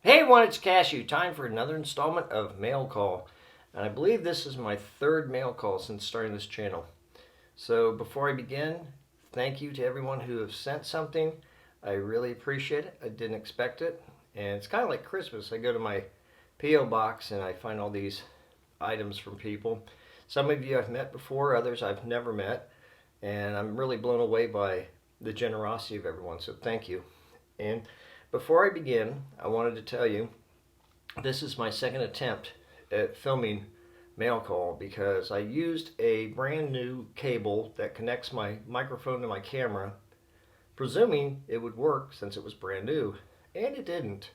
Hey everyone, it's Cashew. Time for another installment of Mail Call. And I believe this is my third mail call since starting this channel. So before I begin, thank you to everyone who have sent something. I really appreciate it. I didn't expect it. And it's kind of like Christmas. I go to my P.O. box and I find all these items from people. Some of you I've met before, others I've never met. And I'm really blown away by the generosity of everyone. So thank you. And before I begin, I wanted to tell you this is my second attempt at filming Mail Call because I used a brand new cable that connects my microphone to my camera, presuming it would work since it was brand new, and it didn't.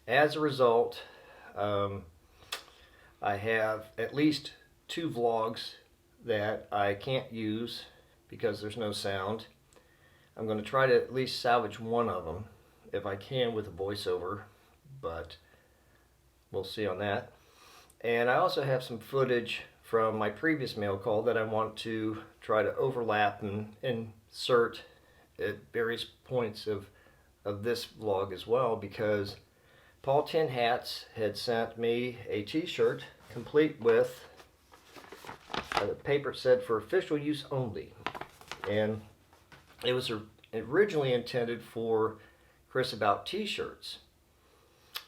As a result, I have at least 2 vlogs that I can't use because there's no sound. I'm going to try to at least salvage one of them if I can with a voiceover, but we'll see on that. And I also have some footage from my previous mail call that I want to try to overlap and insert at various points of this vlog as well, because Paul Tin Hats had sent me a t-shirt complete with a paper said for official use only, and it was originally intended for Chris About t-shirts.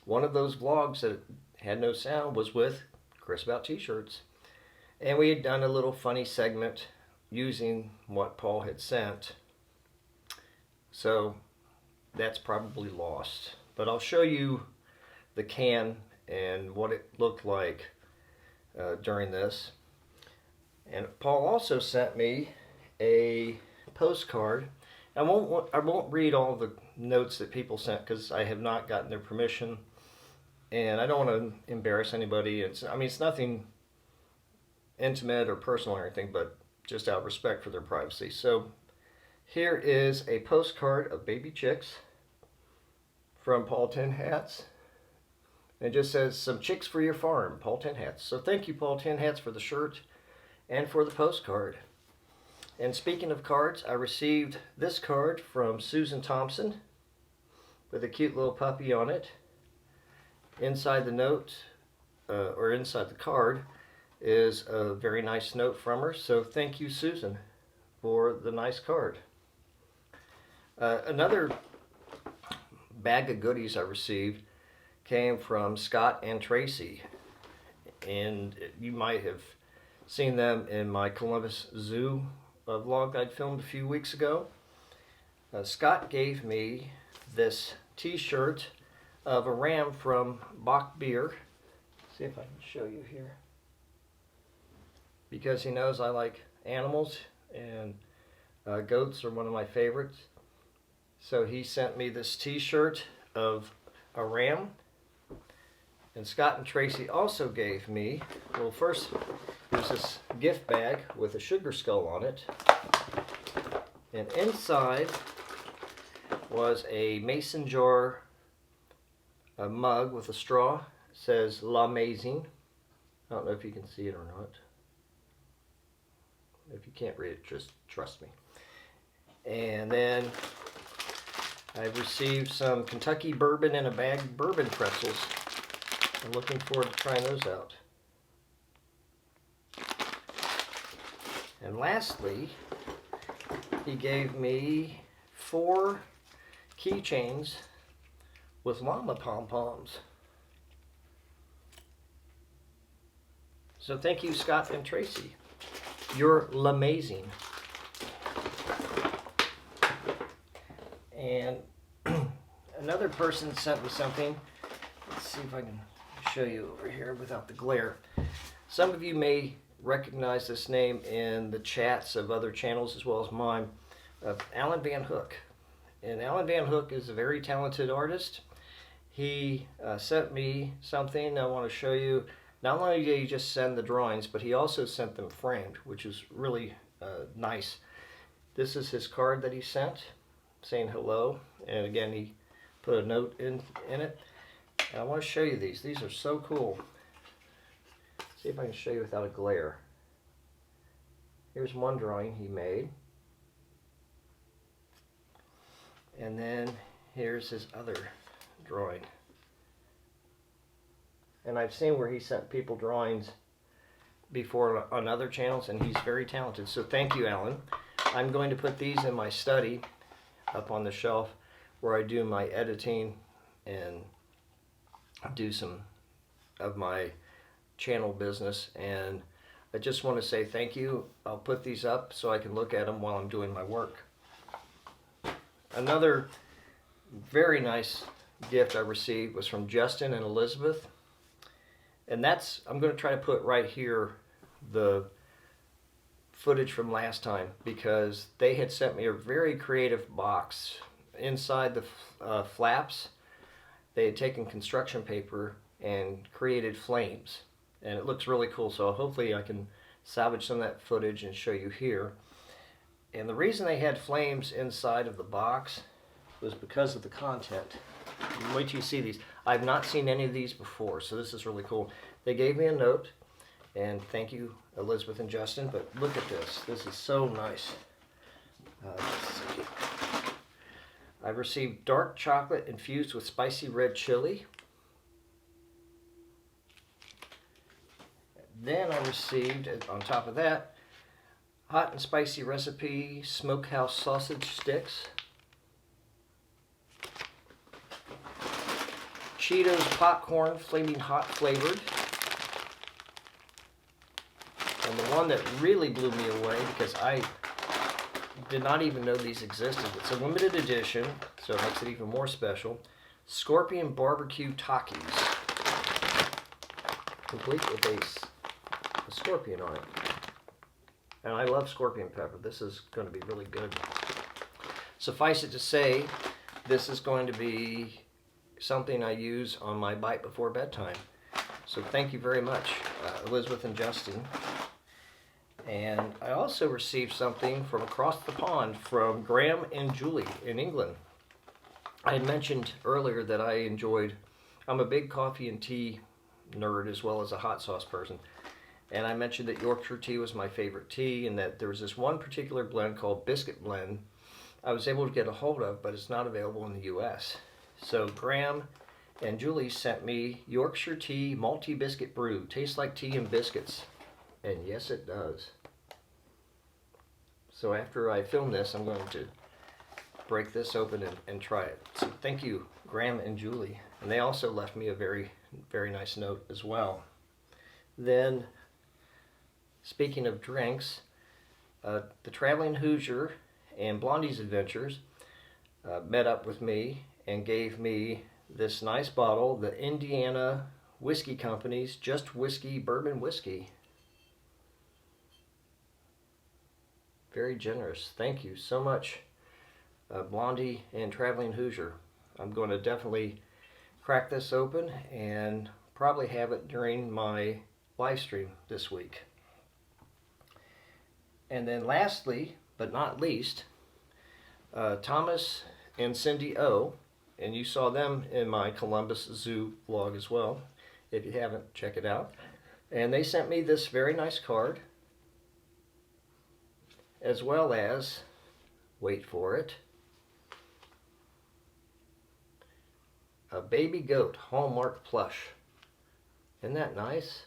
One of those vlogs that had no sound was with Chris About t-shirts, and we had done a little funny segment using what Paul had sent, so that's probably lost, but I'll show you the can and what it looked like during this. And Paul also sent me a postcard. I won't read all the notes that people sent because I have not gotten their permission, and I don't want to embarrass anybody. It's nothing intimate or personal or anything, but just out of respect for their privacy. So here is a postcard of baby chicks from Paul Tin Hats. It just says, "Some chicks for your farm, Paul Tin Hats." So thank you, Paul Tin Hats, for the shirt and for the postcard. And speaking of cards, I received this card from Susan Thompson with a cute little puppy on it. Inside the note, or inside the card, is a very nice note from her. So thank you, Susan, for the nice card. Another bag of goodies I received came from Scott and Tracy. And you might have seen them in my Columbus Zoo vlog I'd filmed a few weeks ago. Scott gave me this t-shirt of a ram from Bach Beer. See if I can show you here. Because he knows I like animals, and goats are one of my favorites. So he sent me this t-shirt of a ram. And Scott and Tracy also gave me, well, first there's this gift bag with a sugar skull on it, and inside was a mason jar, a mug with a straw. It says L'Amazing. I don't know if you can see it or not. If you can't read it, just trust me. And then I've received some Kentucky bourbon in a bag bourbon pretzels. I'm looking forward to trying those out. And lastly, he gave me 4 keychains with llama pom-poms. So thank you, Scott and Tracy. You're l'amazing. And another person sent me something. Let's see if I can show you over here without the glare. Some of you may recognize this name in the chats of other channels as well as mine, Alan Van Hook. And Alan Van Hook is a very talented artist. He sent me something I want to show you. Not only did he just send the drawings, but he also sent them framed, which is really nice. This is his card that he sent saying hello, and again he put a note in it. And I want to show you these. These are so cool. See if I can show you without a glare. Here's one drawing he made. And then here's his other drawing. and I've seen where he sent people drawings before on other channels, and he's very talented. So thank you, Alan. I'm going to put these in my study up on the shelf where I do my editing and do some of my channel business. And I just want to say thank you. I'll put these up so I can look at them while I'm doing my work. Another very nice gift I received was from Justin and Elizabeth. And that's, I'm going to try to put right here the footage from last time, because they had sent me a very creative box. Inside the flaps, they had taken construction paper and created flames, and it looks really cool. So hopefully I can salvage some of that footage and show you here. And the reason they had flames inside of the box was because of the content. Wait till you see these. I've not seen any of these before, so this is really cool. They gave me a note, and thank you, Elizabeth and Justin, but look at this. This is so nice. Let's see. I received dark chocolate infused with spicy red chili. Then I received, on top of that, hot and spicy recipe smokehouse sausage sticks. Cheetos popcorn flaming hot flavored. And the one that really blew me away, because I did not even know these existed. It's a limited edition, so it makes it even more special. Scorpion barbecue Takis, complete with a scorpion on it. And I love scorpion pepper. This is going to be really good. Suffice it to say, this is going to be something I use on my bite before bedtime. So thank you very much, Elizabeth and Justin. And I also received something from across the pond from Graham and Julie in England. I had mentioned earlier that I'm a big coffee and tea nerd as well as a hot sauce person. And I mentioned that Yorkshire tea was my favorite tea, and that there was this one particular blend called Biscuit Blend I was able to get a hold of, but it's not available in the US. So Graham and Julie sent me Yorkshire tea malty biscuit brew. Tastes like tea and biscuits. And yes, it does. So after I film this, I'm going to break this open and try it. So thank you, Graham and Julie. And they also left me a very, very nice note as well. Then, speaking of drinks, the Traveling Hoosier and Blondie's Adventures met up with me and gave me this nice bottle, the Indiana Whiskey Company's Just Whiskey Bourbon Whiskey. Very generous. Thank you so much, Blondie and Traveling Hoosier. I'm going to definitely crack this open and probably have it during my live stream this week. And then lastly, but not least, Thomas and Cindy O, and you saw them in my Columbus Zoo vlog as well. If you haven't, check it out. And they sent me this very nice card, as well as, wait for it, a baby goat Hallmark plush. Isn't that nice?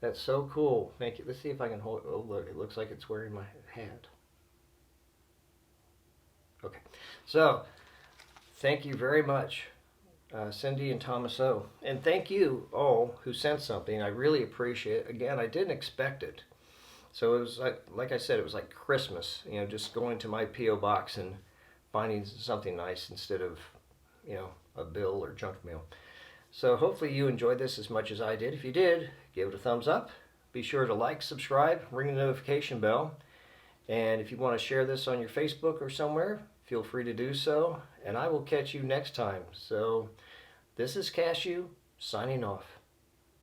That's so cool. Thank you. Let's see if I can hold it. Oh, look, it looks like it's wearing my hat. Okay, so thank you very much, Cindy and Thomas O. And thank you all who sent something. I really appreciate it. Again, I didn't expect it. So it was like I said, it was like Christmas, you know, just going to my P.O. box and finding something nice instead of, you know, a bill or junk mail. So hopefully you enjoyed this as much as I did. If you did, give it a thumbs up. Be sure to like, subscribe, ring the notification bell. And if you want to share this on your Facebook or somewhere, feel free to do so. And I will catch you next time. So this is Cashew, signing off.